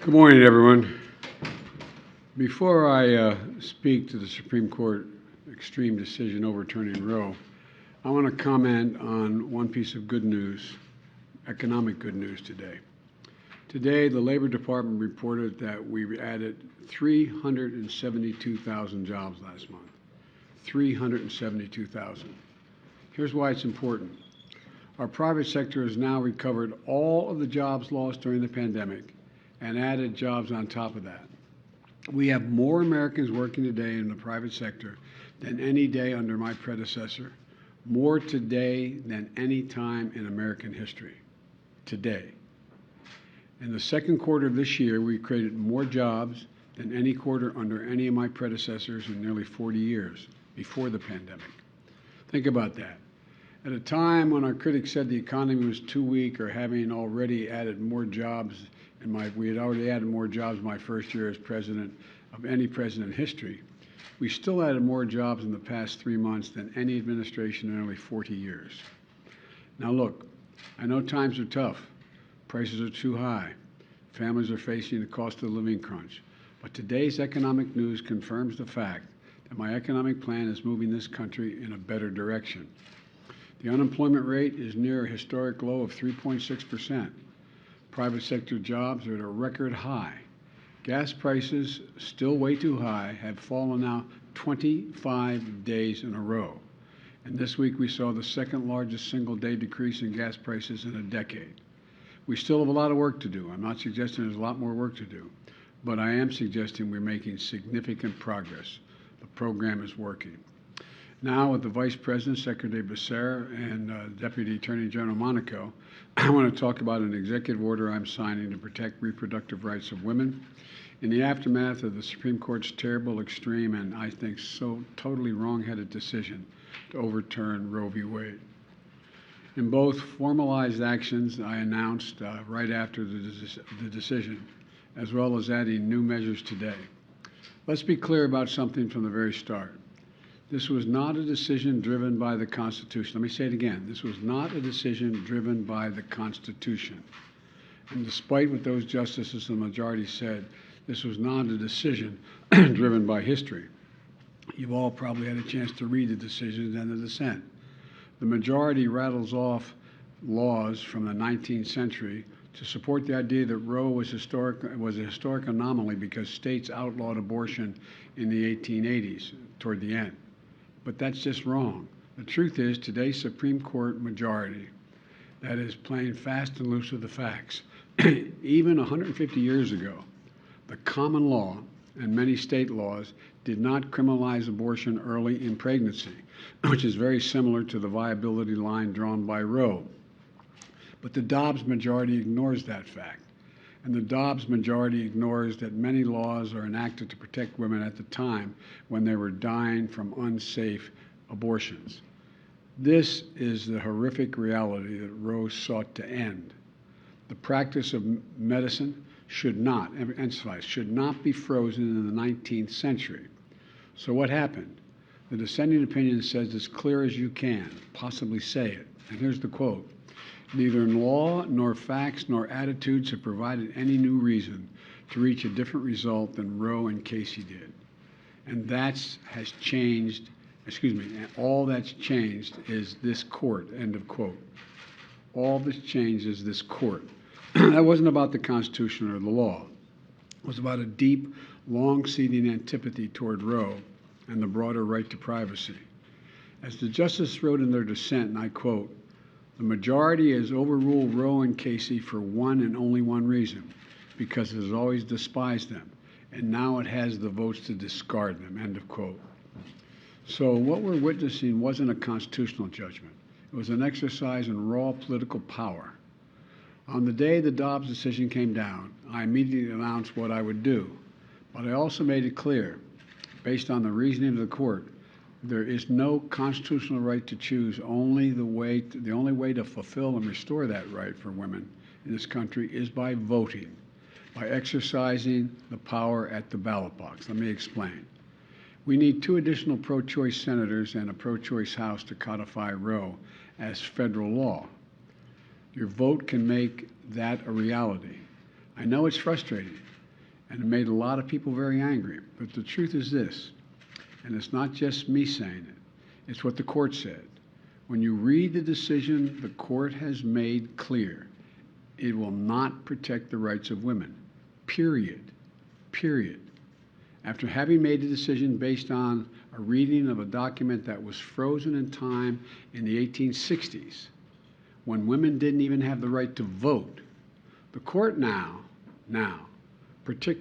Good morning, everyone. Before I speak to the Supreme Court extreme decision overturning Roe, I want to comment on one piece of good news, economic good news today. Today, the Labor Department reported that we added 372,000 jobs last month. 372,000. Here's why it's important. Our private sector has now recovered all of the jobs lost during the pandemic and added jobs on top of that. We have more Americans working today in the private sector than any day under my predecessor, more today than any time in American history. Today. In the second quarter of this year, we created more jobs than any quarter under any of my predecessors in nearly 40 years before the pandemic. Think about that. At a time when our critics said the economy was too weak or having already added more jobs, we had already added more jobs in my first year as president of any president in history, we still added more jobs in the past 3 months than any administration in nearly 40 years. Now look, I know times are tough. Prices are too high. Families are facing the cost of the living crunch. But today's economic news confirms the fact that my economic plan is moving this country in a better direction. The unemployment rate is near a historic low of 3.6%. Private sector jobs are at a record high. Gas prices, still way too high, have fallen now 25 days in a row. And this week we saw the second largest single-day decrease in gas prices in a decade. We still have a lot of work to do. I'm not suggesting there's a lot more work to do, but I am suggesting we're making significant progress. The program is working. Now, with the Vice President, Secretary Becerra, and Deputy Attorney General Monaco, I want to talk about an executive order I'm signing to protect reproductive rights of women in the aftermath of the Supreme Court's terrible, extreme, and I think so totally wrong-headed decision to overturn Roe v. Wade. In both formalized actions I announced right after the decision, as well as adding new measures today. Let's be clear about something from the very start. This was not a decision driven by the Constitution. Let me say it again. This was not a decision driven by the Constitution. And despite what those justices in the majority said, this was not a decision driven by history. You've all probably had a chance to read the decisions and the dissent. The majority rattles off laws from the 19th century to support the idea that Roe was a historic anomaly because states outlawed abortion in the 1880s, toward the end. But that's just wrong. The truth is, today's Supreme Court majority that is playing fast and loose with the facts. Even 150 years ago, the common law and many state laws did not criminalize abortion early in pregnancy, which is very similar to the viability line drawn by Roe. But the Dobbs majority ignores that fact. And the Dobbs majority ignores that many laws are enacted to protect women at the time when they were dying from unsafe abortions. This is the horrific reality that Roe sought to end. The practice of medicine should not be frozen in the 19th century. So what happened? The dissenting opinion says as clear as you can possibly say it. And here's the quote. Neither law nor facts nor attitudes have provided any new reason to reach a different result than Roe and Casey did. And has changed, all that's changed is this court, end of quote. All that's changed is this court. That wasn't about the Constitution or the law. It was about a deep, long-seating antipathy toward Roe and the broader right to privacy. As the justices wrote in their dissent, and I quote, the majority has overruled Roe and Casey for one and only one reason, because it has always despised them, and now it has the votes to discard them, end of quote. So what we're witnessing wasn't a constitutional judgment. It was an exercise in raw political power. On the day the Dobbs decision came down, I immediately announced what I would do, but I also made it clear, based on the reasoning of the court, there is no constitutional right to choose. The only way to fulfill and restore that right for women in this country is by voting, by exercising the power at the ballot box. Let me explain. We need 2 additional pro-choice senators and a pro-choice House to codify Roe as federal law. Your vote can make that a reality. I know it's frustrating. And it made a lot of people very angry. But the truth is this, and it's not just me saying it, it's what the court said. When you read the decision the court has made clear, it will not protect the rights of women, period, period. After having made the decision based on a reading of a document that was frozen in time in the 1860s, when women didn't even have the right to vote, the court now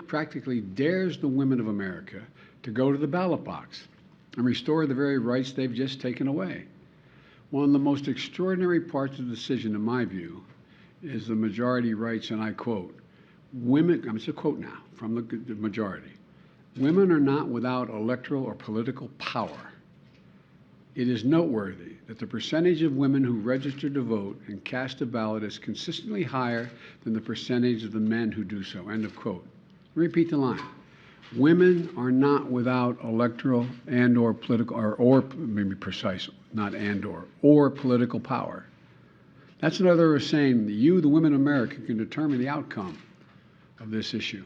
practically dares the women of America to go to the ballot box and restore the very rights they've just taken away. One of the most extraordinary parts of the decision, in my view, is the majority writes, and I quote, women, it's a quote now from the majority, women are not without electoral or political power. It is noteworthy that the percentage of women who register to vote and cast a ballot is consistently higher than the percentage of the men who do so, end of quote. Repeat the line. Women are not without electoral and or political, or maybe precise, not and or political power. That's another way of saying that you, the women of America, can determine the outcome of this issue.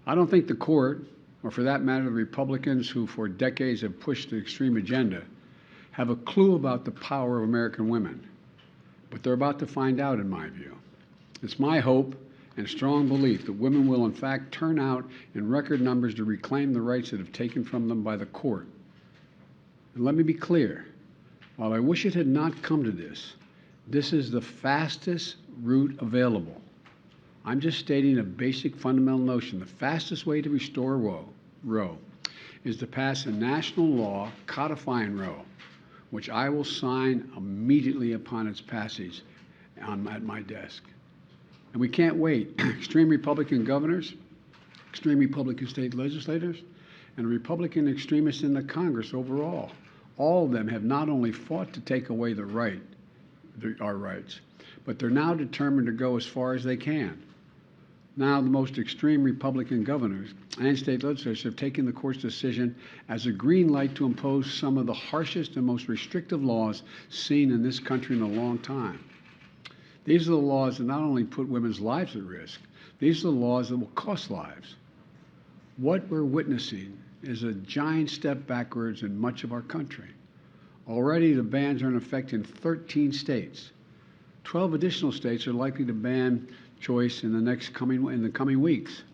I don't think the court, or for that matter, the Republicans who for decades have pushed the extreme agenda, have a clue about the power of American women. But they're about to find out, in my view. It's my hope and strong belief that women will in fact turn out in record numbers to reclaim the rights that have taken from them by the court. And let me be clear, while I wish it had not come to this, this is the fastest route available. I'm just stating a basic fundamental notion. The fastest way to restore Roe is to pass a national law codifying Roe, which I will sign immediately upon its passage at my desk. And we can't wait. Extreme Republican governors, extreme Republican state legislators, and Republican extremists in the Congress overall, all of them have not only fought to take away our rights, but they're now determined to go as far as they can. Now the most extreme Republican governors and state legislators have taken the court's decision as a green light to impose some of the harshest and most restrictive laws seen in this country in a long time. These are the laws that not only put women's lives at risk, these are the laws that will cost lives. What we're witnessing is a giant step backwards in much of our country. Already the bans are in effect in 13 states. 12 additional states are likely to ban choice in the coming weeks.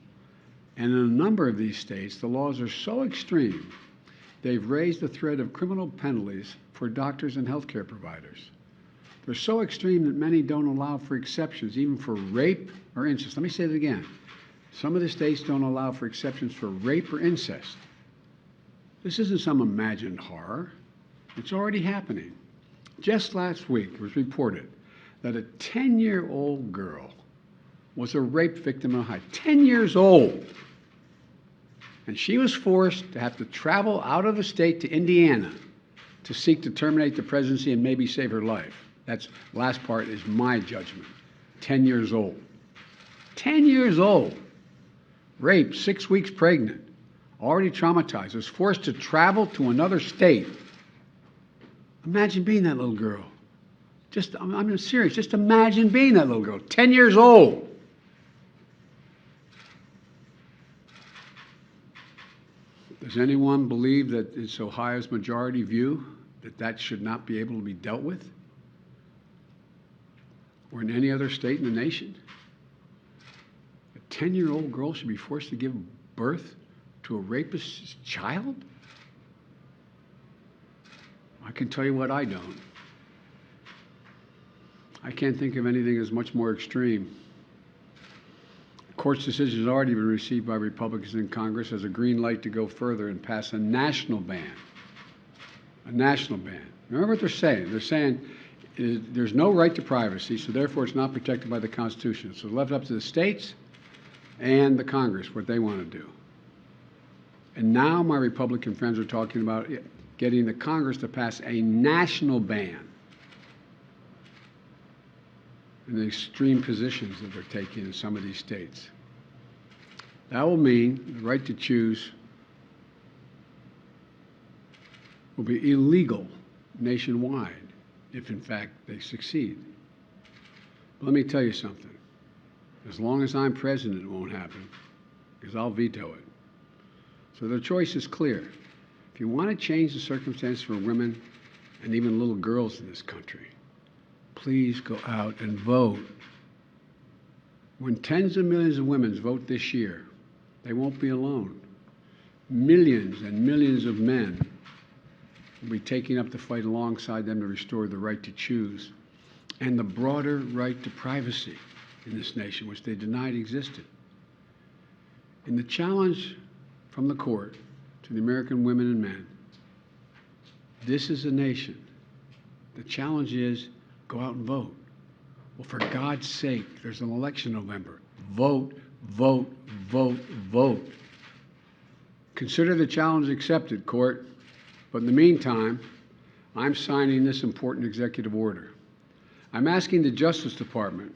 And in a number of these states, the laws are so extreme, they've raised the threat of criminal penalties for doctors and healthcare providers. They're so extreme that many don't allow for exceptions, even for rape or incest. Let me say that again. Some of the states don't allow for exceptions for rape or incest. This isn't some imagined horror. It's already happening. Just last week, it was reported that a 10-year-old girl was a rape victim in Ohio. 10 years old. And she was forced to have to travel out of the state to Indiana to seek to terminate the presidency and maybe save her life. That's last part is my judgment. 10 years old. 10 years old. Raped, 6 weeks pregnant, already traumatized, was forced to travel to another state. Imagine being that little girl. I'm serious, just imagine being that little girl, 10 years old. Does anyone believe that it's Ohio's majority view that that should not be able to be dealt with? Or in any other state in the nation? A 10-year-old girl should be forced to give birth to a rapist's child? I can tell you what I don't. I can't think of anything that's much more extreme. The court's decision has already been received by Republicans in Congress as a green light to go further and pass a national ban. A national ban. Remember what they're saying. They're saying there's no right to privacy, so therefore it's not protected by the Constitution. So it's left up to the states and the Congress what they want to do. And now my Republican friends are talking about getting the Congress to pass a national ban in the extreme positions that they're taking in some of these states. That will mean the right to choose will be illegal nationwide if in fact they succeed. But let me tell you something. As long as I'm president, it won't happen. because I'll veto it. So their choice is clear. If you want to change the circumstances for women and even little girls in this country, please go out and vote. When tens of millions of women vote this year, they won't be alone. Millions and millions of men will be taking up the fight alongside them to restore the right to choose and the broader right to privacy in this nation, which they denied existed. In the challenge from the court to the American women and men, this is a nation. The challenge is go out and vote. Well, for God's sake, there's an election in November. Vote, vote, vote, vote. Consider the challenge accepted, court. But in the meantime, I'm signing this important executive order. I'm asking the Justice Department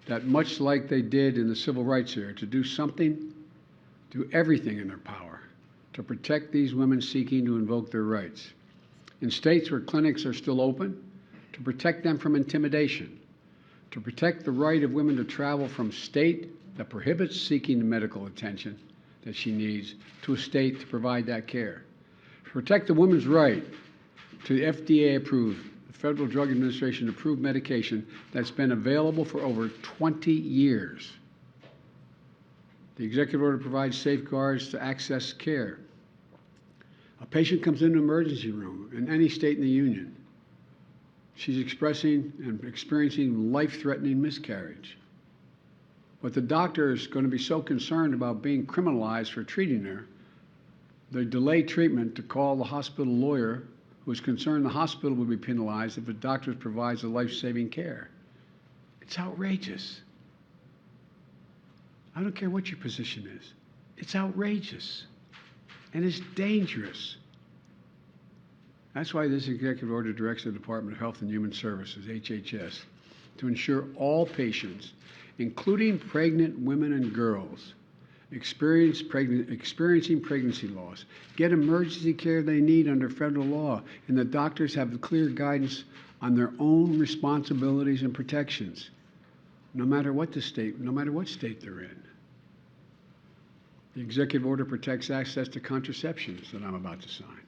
that, much like they did in the civil rights era, to do something, do everything in their power to protect these women seeking to invoke their rights. In states where clinics are still open, to protect them from intimidation, to protect the right of women to travel from state that prohibits seeking the medical attention that she needs to a state to provide that care. Protect the woman's right to the FDA-approved, the Federal Drug Administration-approved medication that's been available for over 20 years. The executive order provides safeguards to access care. A patient comes into an emergency room in any state in the union. She's expressing and experiencing life-threatening miscarriage. But the doctor is going to be so concerned about being criminalized for treating her, they delay treatment to call the hospital lawyer who is concerned the hospital will be penalized if the doctor provides the life-saving care. It's outrageous. I don't care what your position is. It's outrageous. And it's dangerous. That's why this executive order directs the Department of Health and Human Services, HHS, to ensure all patients, including pregnant women and girls, experiencing pregnancy loss, get emergency care they need under federal law, and the doctors have clear guidance on their own responsibilities and protections, no matter what state they're in. The executive order protects access to contraceptions that I'm about to sign.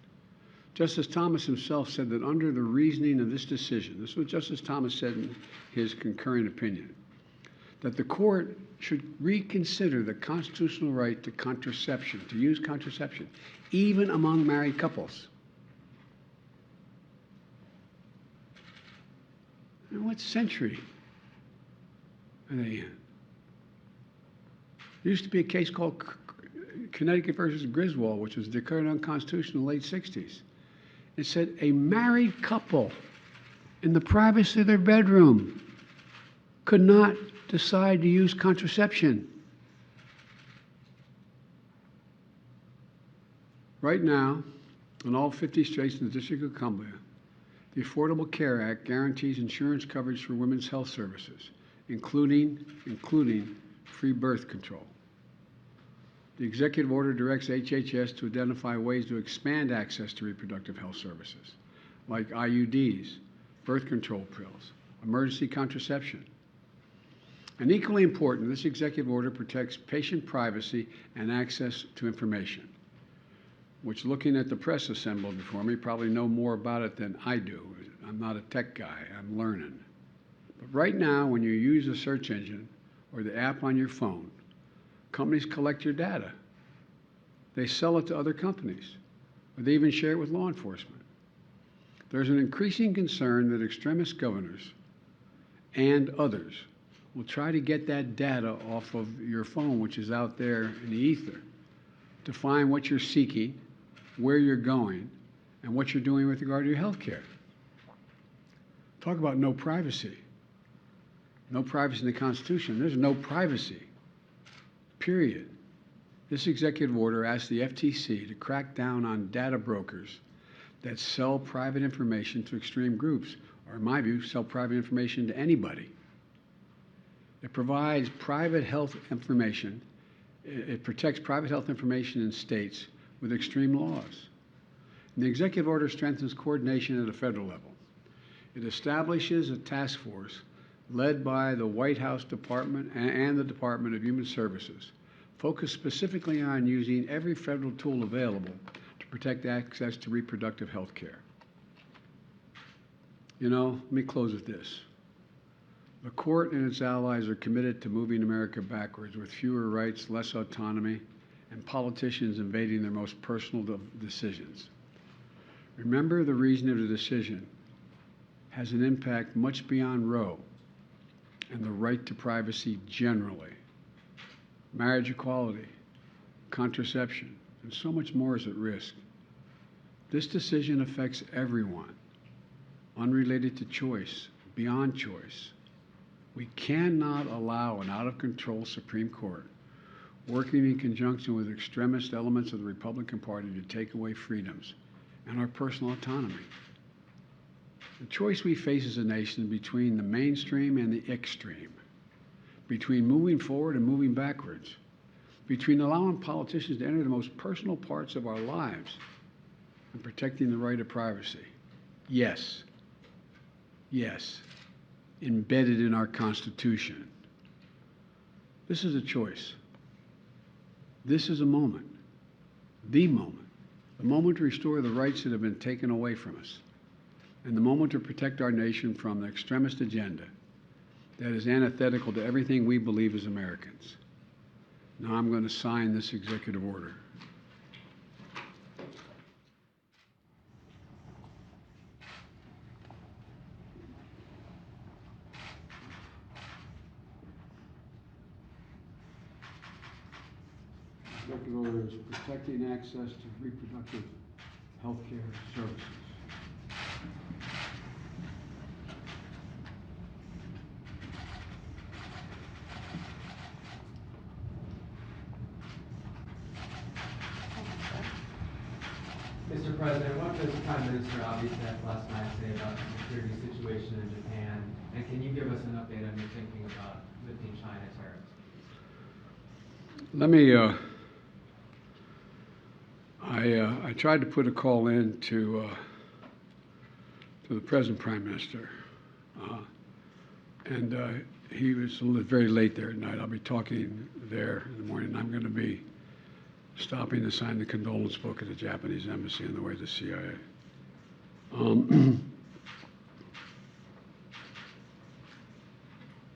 Justice Thomas himself said that under the reasoning of this decision, this is what Justice Thomas said in his concurring opinion, that the court should reconsider the constitutional right to contraception, to use contraception, even among married couples. And what century are they in? There used to be a case called Connecticut versus Griswold, which was declared unconstitutional in the late 60s. It said a married couple in the privacy of their bedroom could not decide to use contraception. Right now, in all 50 states in the District of Columbia, the Affordable Care Act guarantees insurance coverage for women's health services, including free birth control. The executive order directs HHS to identify ways to expand access to reproductive health services, like IUDs, birth control pills, emergency contraception. And equally important, this executive order protects patient privacy and access to information, which, looking at the press assembled before me, probably know more about it than I do. I'm not a tech guy, I'm learning. But right now, when you use a search engine or the app on your phone, companies collect your data. They sell it to other companies, or they even share it with law enforcement. There's an increasing concern that extremist governors and others will try to get that data off of your phone, which is out there in the ether, to find what you're seeking, where you're going, and what you're doing with regard to your health care. Talk about no privacy. No privacy in the Constitution. There's no privacy. Period. This executive order asks the FTC to crack down on data brokers that sell private information to extreme groups, or in my view, sell private information to anybody. It provides private health information. It protects private health information in states with extreme laws. And the executive order strengthens coordination at a federal level. It establishes a task force led by the White House Department and the Department of Human Services, focused specifically on using every federal tool available to protect access to reproductive health care. You know, let me close with this. The court and its allies are committed to moving America backwards with fewer rights, less autonomy, and politicians invading their most personal decisions. Remember, the reason of the decision has an impact much beyond Roe and the right to privacy generally. Marriage equality, contraception, and so much more is at risk. This decision affects everyone, unrelated to choice, beyond choice. We cannot allow an out-of-control Supreme Court working in conjunction with extremist elements of the Republican Party to take away freedoms and our personal autonomy. The choice we face as a nation between the mainstream and the extreme, between moving forward and moving backwards, between allowing politicians to enter the most personal parts of our lives and protecting the right of privacy. Yes, embedded in our Constitution. This is a choice. This is a moment, the moment to restore the rights that have been taken away from us, and the moment to protect our nation from the extremist agenda that is antithetical to everything we believe as Americans. Now I'm going to sign this executive order. Executive order is protecting access to reproductive health care services. Mr. President, what does Prime Minister Abe last night say about the security situation in Japan? And can you give us an update on your thinking about lifting China tariffs? Let me, I tried to put a call in to the present Prime Minister, and he was very late there at night. I'll be talking there in the morning. I'm going to be stopping to sign the condolence book at the Japanese embassy on the way to the CIA.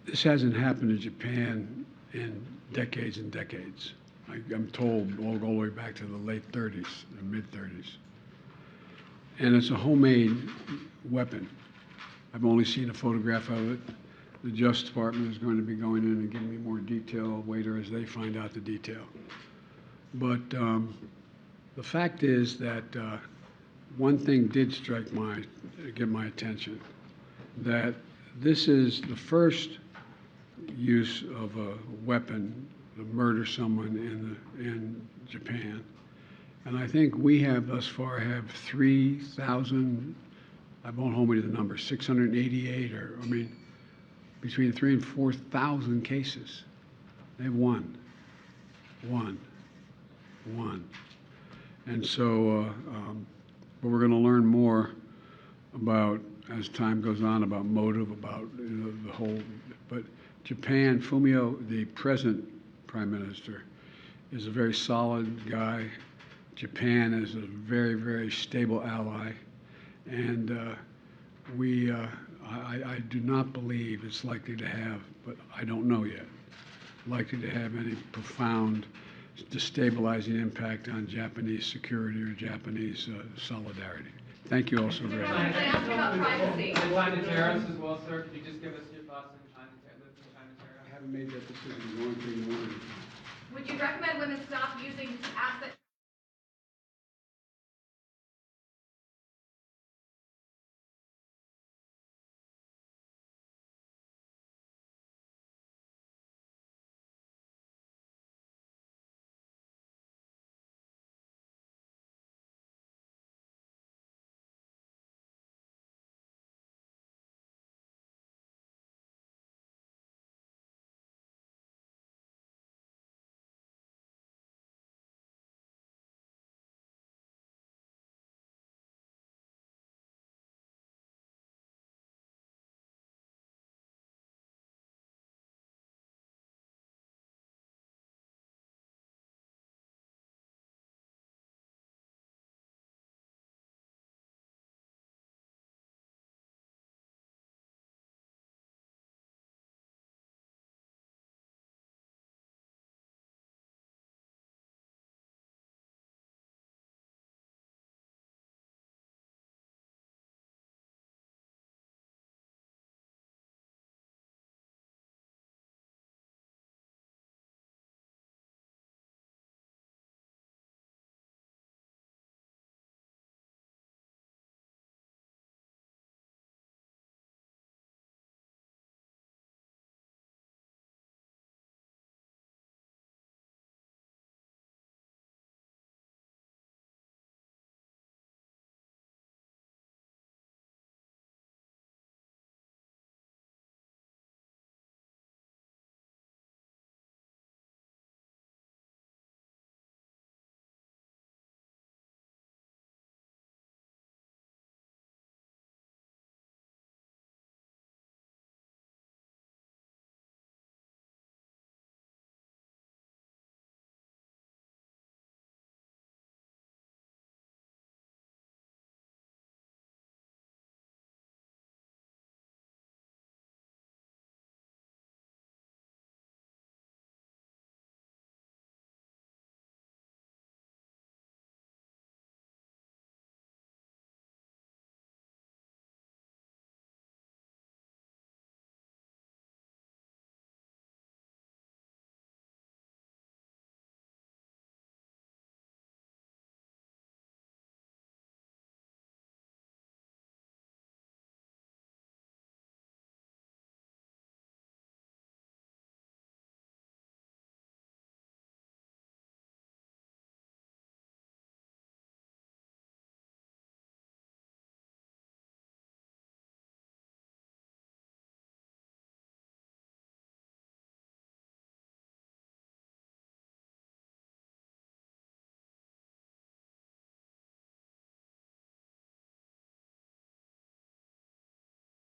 This hasn't happened in Japan in decades and decades. I'm told all the way back to the late 30s, the mid-30s. And it's a homemade weapon. I've only seen a photograph of it. The Justice Department is going to be going in and giving me more detail later as they find out the detail. But the fact is that one thing did get my attention, that this is the first use of a weapon to murder someone in Japan. And I think we have thus far have 3,000, I won't hold me to the number, 688, or I mean, between 3,000 and 4,000 cases. They have one. And so, but we're going to learn more about, as time goes on, about motive, about the whole. But Japan, Fumio, the present Prime Minister, is a very solid guy. Japan is a very, very stable ally, and I do not believe it's likely to have, but I don't know yet, likely to have any profound destabilizing impact on Japanese security or Japanese solidarity. Thank you all so very much. Can I ask about privacy? On China tariffs as well, sir. Could you just give us your thoughts on lifting China tariffs? I haven't made that decision. I'm going to in the morning. Would you recommend women stop using asset